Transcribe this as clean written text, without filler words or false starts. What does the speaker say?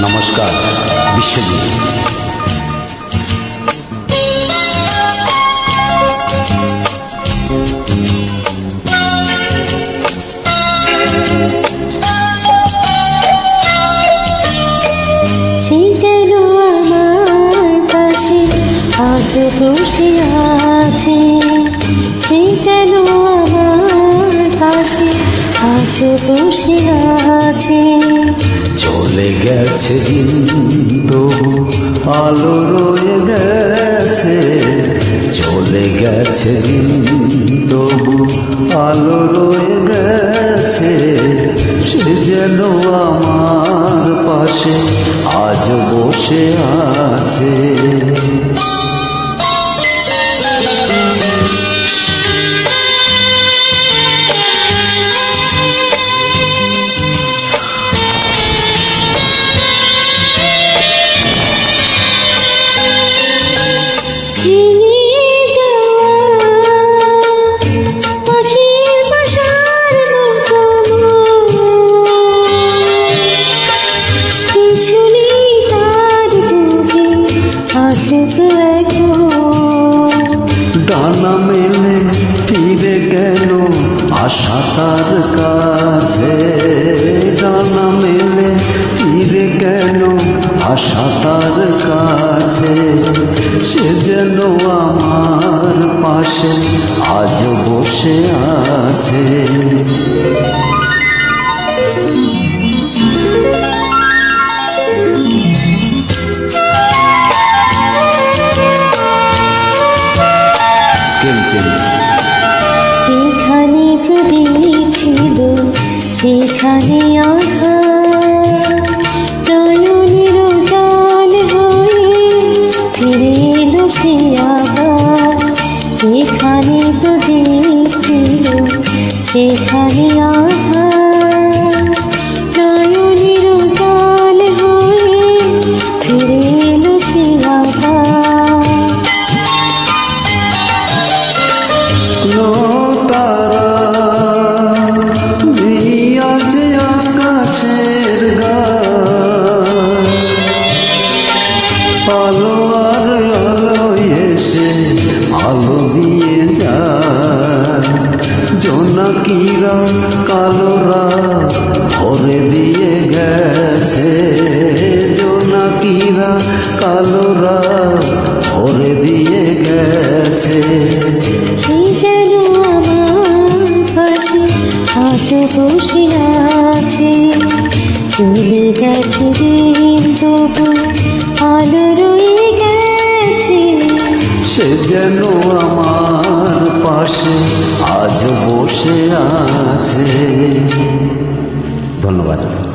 নমস্কার বিশ্বজিৎ। আজ বসে আছে সেই যেন আমার পাশে আজ বসে আছে। চলে গেছে দিন তবু আলো রয়ে গেছে, চলে গেছে দিন তবু আলো রয়ে গেছে। সে যেন আমার পাশে আজ বসে আছে। ডানা মেলে ফিরে গেল আশা তার কাছে, ডানা মেলে ফিরে গেল আশা তার কাছে। সে যেন আমার পাশে আজ বসে আছে। যেখানে প্রদীপ ছিল সেখানে আধার, নয়নের জল হয়ে ফিরে এলো সে আবার। যেখানে প্রদীপ ছিল সেখানে আধার, নয়নের জল হয়ে ফিরে এলো সে আবার। তারা দিয়াছে আকাশের গায়ে, আলো আর আলো এসে আলো দিয়ে যায়। জোনাকিরা কালোরা ভরে দিয়ে গেছে, জোনাকিরা কালোরা ভরে দিয়ে গেছে। আজ বসে আছে চলে গেছে দিন তবু আলো রয়ে গেছে। সে যেন আমার পাশে আজ বসে আছে। ধন্যবাদ।